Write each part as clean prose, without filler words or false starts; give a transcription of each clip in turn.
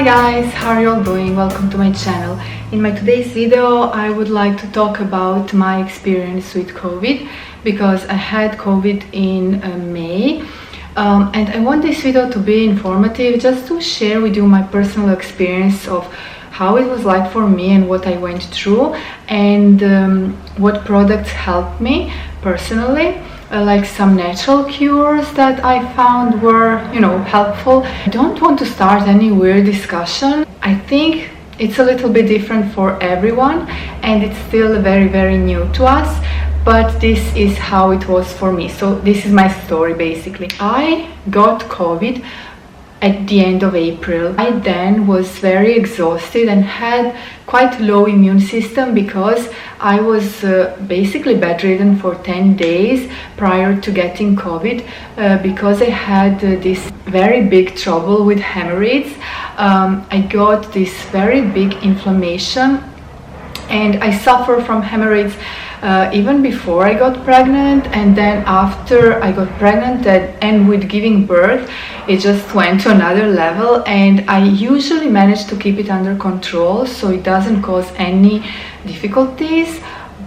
Hi guys, how are you all doing? Welcome to my channel. In my today's video I would like to talk about my experience with COVID, because I had COVID in May, and I want this video to be informative, just to share with you my personal experience of how it was like for me and what I went through, and what products helped me personally. Like some natural cures that I found were, helpful. I don't want to start any weird discussion. I think it's a little bit different for everyone and it's still very new to us, but this is how it was for me. So this is my story basically. I got COVID at the end of April. I then was very exhausted and had quite low immune system because I was basically bedridden for 10 days prior to getting COVID, because I had this very big trouble with hemorrhoids. I got this very big inflammation and I suffer from hemorrhoids even before I got pregnant, and then after I got pregnant and with giving birth it just went to another level, and I usually manage to keep it under control so it doesn't cause any difficulties.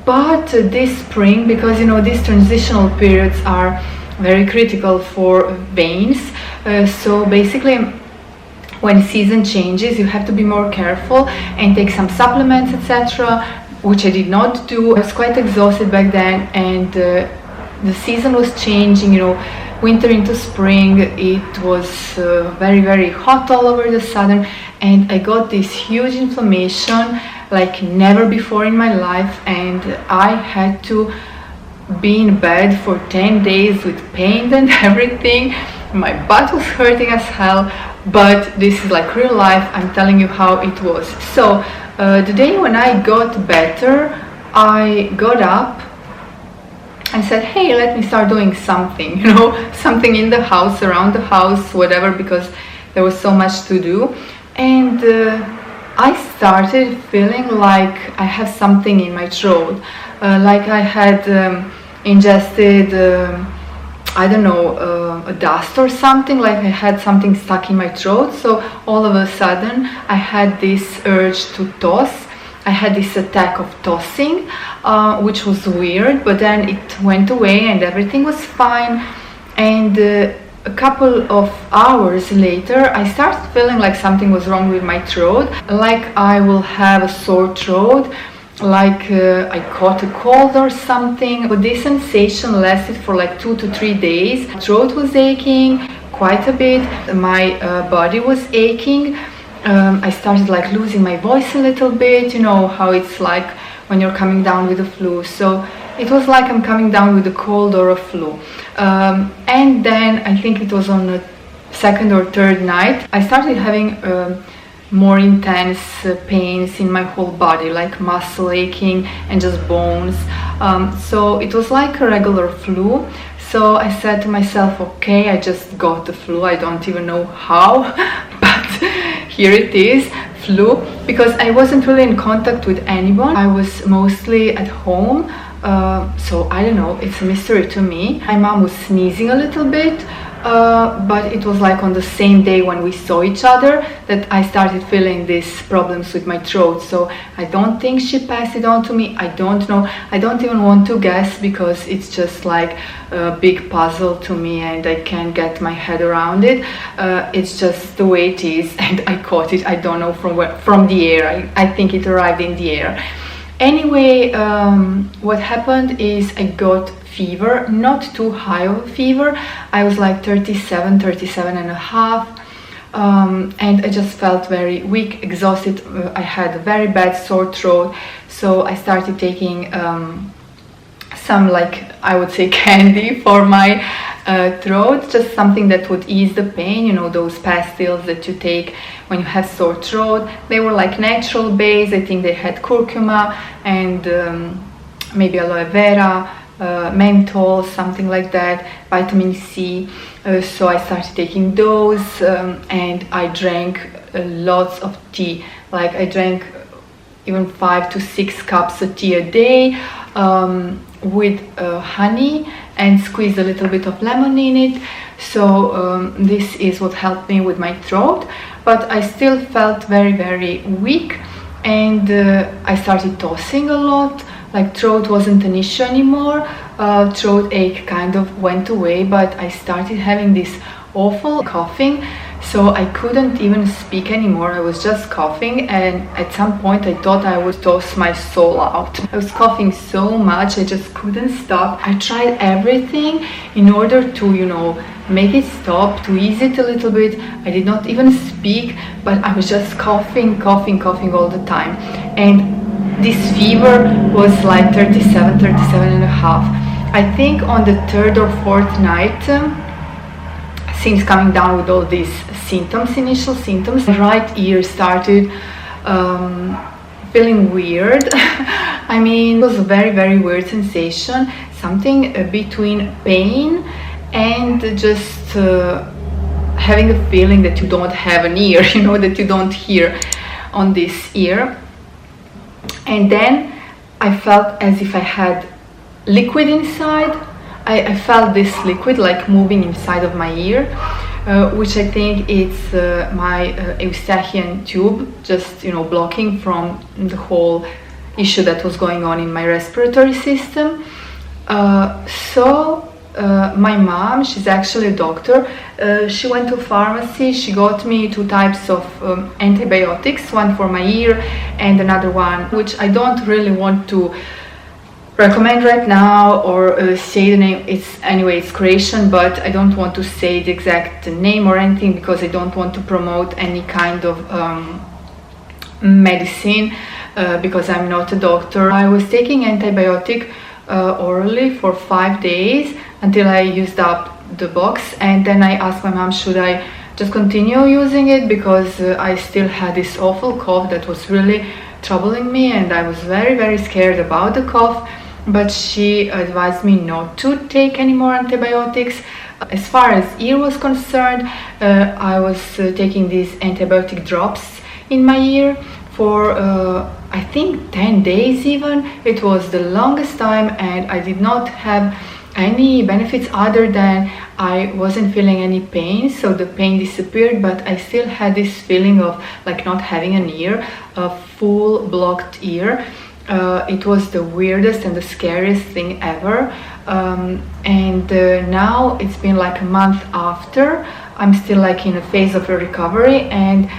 But this spring, because these transitional periods are very critical for veins, so basically when season changes you have to be more careful and take some supplements, etc., which I did not do. I was quite exhausted back then, and the season was changing, winter into spring. It was very hot all over the sudden, and I got this huge inflammation like never before in my life, and I had to be in bed for 10 days with pain and everything. My butt was hurting as hell, but this is like real life. I'm telling you how it was. So the day when I got better, I got up and said, hey, let me start doing something, something in the house, around the house, whatever, because there was so much to do. And I started feeling like I have something in my throat, like I had ingested I don't know, a dust or something, like I had something stuck in my throat. So all of a sudden I had this urge to toss. I had this attack of tossing, which was weird, but then it went away and everything was fine. And a couple of hours later I started feeling like something was wrong with my throat, like I will have a sore throat, like I caught a cold or something. But this sensation lasted for like 2 to 3 days. My throat was aching quite a bit, my body was aching. I started like losing my voice a little bit, how it's like when you're coming down with the flu. So it was like I'm coming down with a cold or a flu. And then I think it was on the second or third night I started having more intense pains in my whole body, like muscle aching and just bones. So it was like a regular flu. So I said to myself, okay, I just got the flu. I don't even know how, but here it is, flu, because I wasn't really in contact with anyone. I was mostly at home. So I don't know, it's a mystery to me. My mom was sneezing a little bit, but it was like on the same day when we saw each other that I started feeling these problems with my throat. So I don't think she passed it on to me. I don't know. I don't even want to guess, because it's just like a big puzzle to me and I can't get my head around it. It's just the way it is, and I caught it. I don't know from where, from the air. I think it arrived in the air. Anyway, what happened is I got fever, not too high of a fever. I was like 37 and a half, and I just felt very weak, exhausted. I had a very bad sore throat, so I started taking some, like I would say, candy for my throat, just something that would ease the pain, those pastilles that you take when you have sore throat. They were like natural base. I think they had curcuma and maybe aloe vera, menthol, something like that, vitamin C. So I started taking those, and I drank lots of tea. Like I drank even 5 to 6 cups of tea a day, with honey and squeezed a little bit of lemon in it. So this is what helped me with my throat, but I still felt very weak, and I started tossing a lot. Like, throat wasn't an issue anymore. Throat ache kind of went away, but I started having this awful coughing, so I couldn't even speak anymore. I was just coughing, and at some point I thought I would toss my soul out. I was coughing so much, I just couldn't stop. I tried everything in order to, you know, make it stop, to ease it a little bit. I did not even speak, but I was just coughing all the time. And this fever was like 37 and a half. I think on the third or fourth night, since coming down with all these symptoms, initial symptoms, my right ear started feeling weird. I mean, it was a very weird sensation, something between pain and just having a feeling that you don't have an ear, you know, that you don't hear on this ear. And then I felt as if I had liquid inside. I felt this liquid like moving inside of my ear, which I think it's my Eustachian tube, just, you know, blocking from the whole issue that was going on in my respiratory system. My mom, she's actually a doctor. She went to a pharmacy. She got me 2 types of antibiotics, one for my ear and another one, which I don't really want to recommend right now or say the name. It's creation, but I don't want to say the exact name or anything, because I don't want to promote any kind of medicine, because I'm not a doctor. I was taking antibiotic orally for 5 days until I used up the box, and then I asked my mom, should I just continue using it, because I still had this awful cough that was really troubling me, and I was very scared about the cough. But she advised me not to take any more antibiotics. As far as ear was concerned, I was taking these antibiotic drops in my ear for I think 10 days even. It was the longest time, and I did not have any benefits other than I wasn't feeling any pain, so the pain disappeared, but I still had this feeling of like not having an ear, a full blocked ear. It was the weirdest and the scariest thing ever. Now it's been like a month after. I'm still like in a phase of recovery, and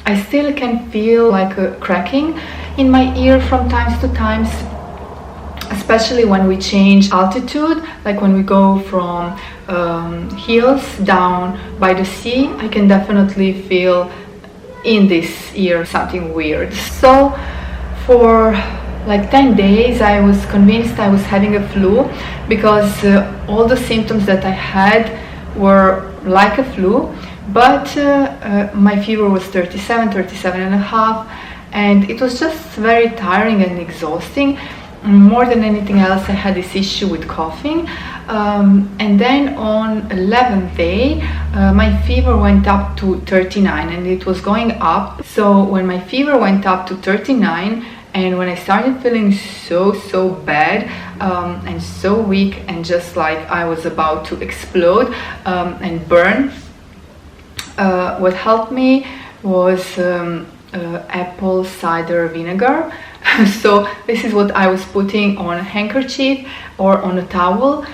I still can feel like a cracking in my ear from times to times, especially when we change altitude, like when we go from hills down by the sea. I can definitely feel in this ear something weird. So for like 10 days I was convinced I was having a flu, because all the symptoms that I had were like a flu, but my fever was 37 and a half, and it was just very tiring and exhausting. More than anything else, I had this issue with coughing. And then on 11th day, my fever went up to 39, and it was going up. So when my fever went up to 39, and when I started feeling so bad and so weak, and just like I was about to explode and burn, what helped me was apple cider vinegar. So this is what I was putting on a handkerchief or on a towel,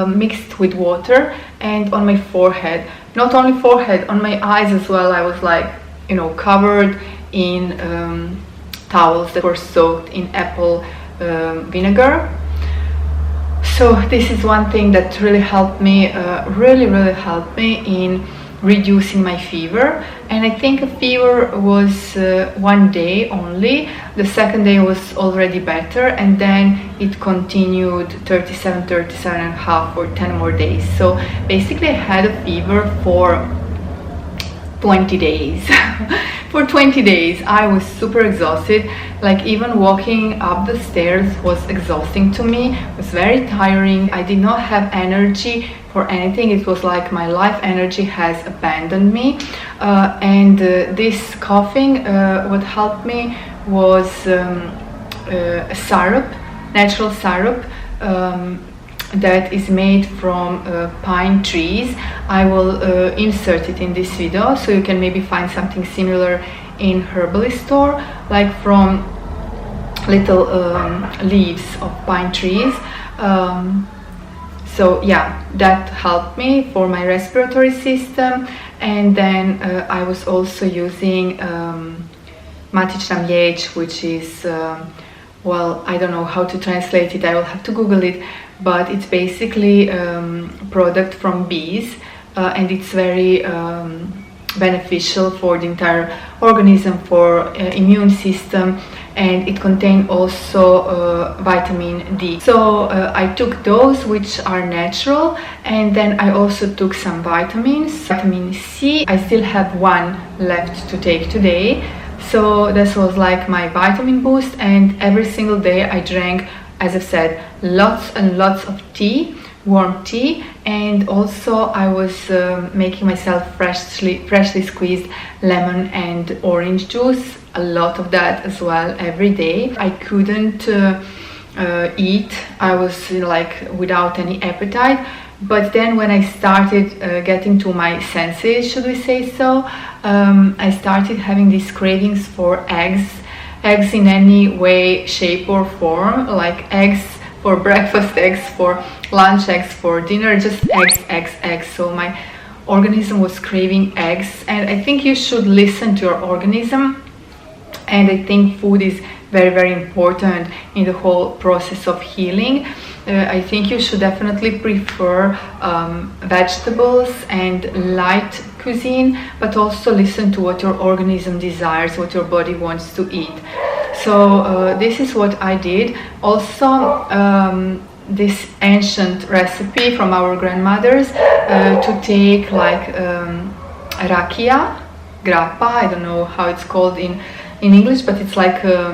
mixed with water, and on my forehead. Not only forehead, on my eyes as well. I was like, you know, covered in towels that were soaked in apple vinegar. So this is one thing that really helped me, really helped me in reducing my fever. And I think a fever was 1 day only. The second day was already better, and then it continued 37 and a half for 10 more days. So basically I had a fever for 20 days. For 20 days I was super exhausted. Like, even walking up the stairs was exhausting to me. It was very tiring. I did not have energy for anything. It was like my life energy has abandoned me. This coughing, what helped me was a syrup, natural syrup, that is made from pine trees. I will insert it in this video, so you can maybe find something similar in herbalist store, like from little leaves of pine trees. So yeah, that helped me for my respiratory system. And then I was also using matična mlječ, which is well, I don't know how to translate it, I will have to Google it, but it's basically product from bees, and it's very beneficial for the entire organism, for immune system, and it contains also vitamin D. So I took those, which are natural, and then I also took some vitamins. Vitamin C, I still have one left to take today. So this was like my vitamin boost, and every single day I drank, as I've said, lots and lots of tea, warm tea, and also I was making myself freshly squeezed lemon and orange juice, a lot of that as well every day. I couldn't eat, I was like without any appetite. But then when I started getting to my senses, should we say so, I started having these cravings for eggs in any way, shape or form, like eggs for breakfast, eggs for lunch, eggs for dinner, just eggs. So my organism was craving eggs, and I think you should listen to your organism, and I think food is very, very important in the whole process of healing. I think you should definitely prefer vegetables and light cuisine, but also listen to what your organism desires, what your body wants to eat. So this is what I did. Also, this ancient recipe from our grandmothers to take like rakia, grappa, I don't know how it's called in English, but it's like a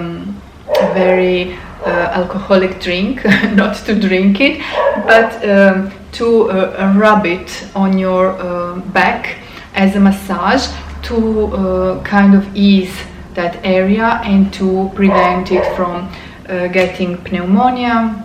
very alcoholic drink, not to drink it, but to rub it on your back as a massage to kind of ease that area and to prevent it from getting pneumonia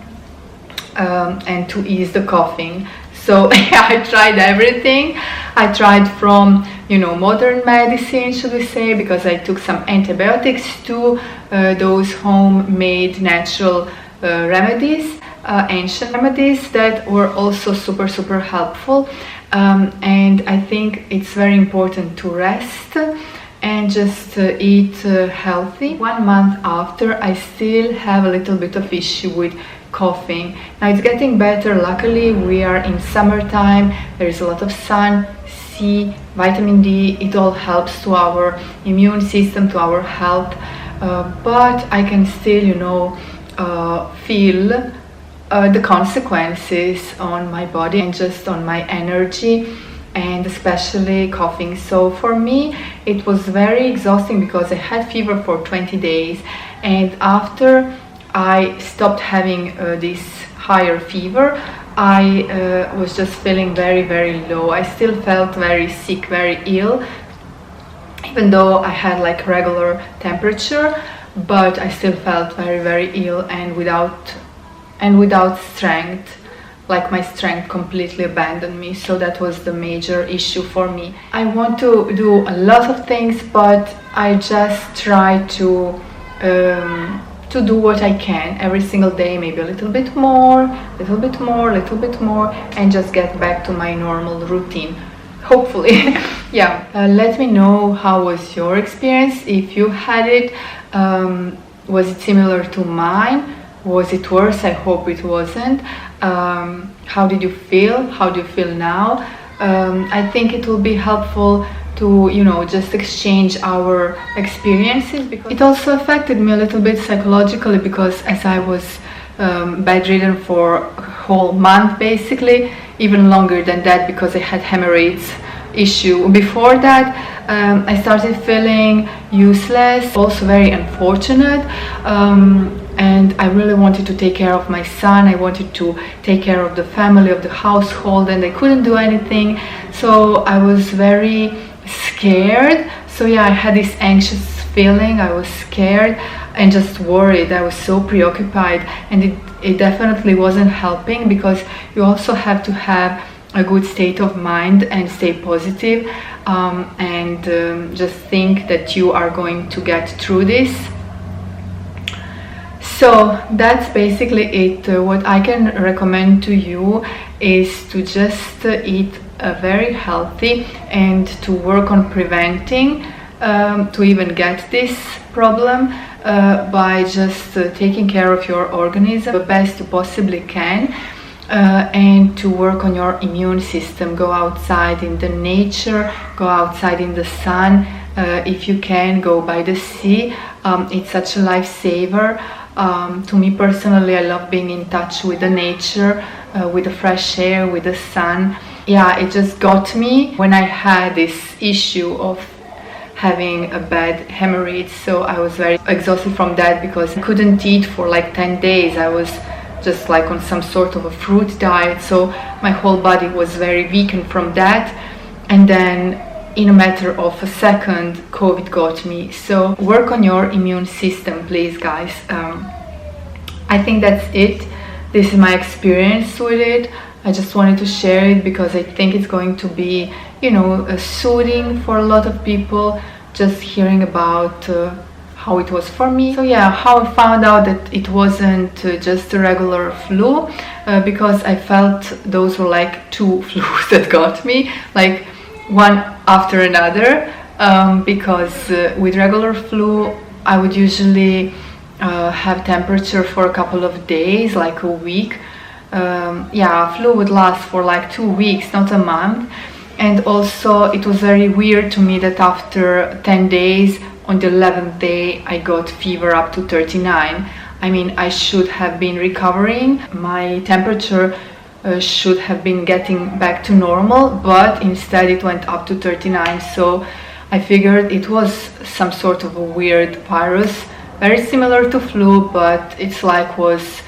and to ease the coughing. So I tried everything. I tried from, modern medicine, should we say, because I took some antibiotics, to those homemade natural remedies, ancient remedies that were also super helpful. And I think it's very important to rest and just eat healthy. 1 month after, I still have a little bit of issue with coughing. Now it's getting better. Luckily we are in summertime, there is a lot of sun, C, vitamin D, it all helps to our immune system, to our health, but I can still feel the consequences on my body and just on my energy, and especially coughing. So for me it was very exhausting because I had fever for 20 days, and after I stopped having this higher fever, I was just feeling very low. I still felt very sick, very ill, even though I had like regular temperature, but I still felt very ill and without strength. Like my strength completely abandoned me. So that was the major issue for me. I want to do a lot of things, but I just try to do what I can every single day, maybe a little bit more, and just get back to my normal routine, hopefully. Yeah, let me know how was your experience, if you had it. Was it similar to mine? Was it worse? I hope it wasn't. How did you feel? How do you feel now? I think it will be helpful to just exchange our experiences, because it also affected me a little bit psychologically, because as I was bedridden for a whole month, basically, even longer than that, because I had hemorrhoids issue before that, I started feeling useless, also very unfortunate, and I really wanted to take care of my son. I wanted to take care of the family, of the household, and I couldn't do anything. So I was very scared. So yeah, I had this anxious feeling. I was scared and just worried. I was so preoccupied, and it definitely wasn't helping, because you also have to have a good state of mind and stay positive, and just think that you are going to get through this. So that's basically it. What I can recommend to you is to just eat very healthy and to work on preventing to even get this problem by just taking care of your organism the best you possibly can, and to work on your immune system. Go outside in the nature, go outside in the sun, if you can, go by the sea. It's such a lifesaver. To me personally, I love being in touch with the nature, with the fresh air, with the sun. Yeah, it just got me when I had this issue of having a bad hemorrhage. So I was very exhausted from that, because I couldn't eat for like 10 days. I was just like on some sort of a fruit diet, so my whole body was very weakened from that. And then in a matter of a second, COVID got me. So work on your immune system, please, guys. I think that's it. This is my experience with it. I just wanted to share it because I think it's going to be, you know, soothing for a lot of people, just hearing about how it was for me. So yeah, how I found out that it wasn't just a regular flu, because I felt those were like two flus that got me, like one after another, because with regular flu I would usually have temperature for a couple of days, like a week. Yeah, flu would last for like 2 weeks, not a month. And also it was very weird to me that after 10 days, on the 11th day, I got fever up to 39. I mean, I should have been recovering. My temperature should have been getting back to normal, but instead it went up to 39. So I figured it was some sort of a weird virus, very similar to flu, but it's like was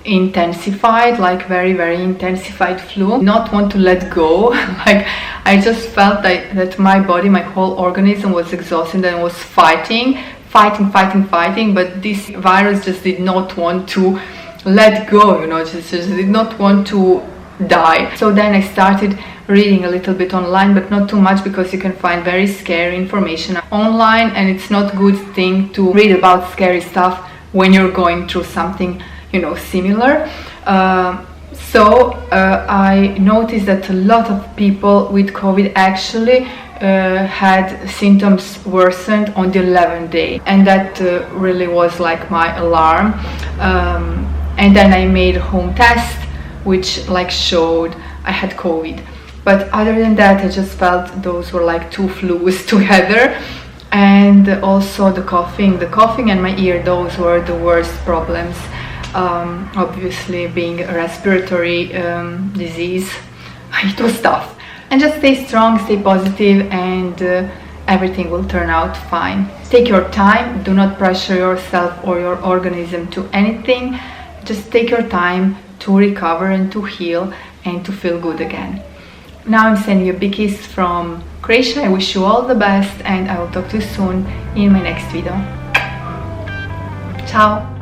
intensified, like very intensified flu. Not want to let go. Like I just felt that my body, my whole organism was exhausted and was fighting, but this virus just did not want to let go, you know, just did not want to die. So then I started reading a little bit online, but not too much, because you can find very scary information online, and it's not a good thing to read about scary stuff when you're going through something, you know, similar. So I noticed that a lot of people with COVID actually had symptoms worsened on the 11th day, and that really was like my alarm. And then I made a home test, which like showed I had COVID. But other than that, I just felt those were like two flus together. And also the coughing and my ear, those were the worst problems. Obviously being a respiratory disease, it was tough. And just stay strong, stay positive, and everything will turn out fine. Take your time, do not pressure yourself or your organism to anything. Just take your time to recover and to heal and to feel good again. Now I'm sending you a big kiss from Croatia. I wish you all the best, and I will talk to you soon in my next video. Ciao!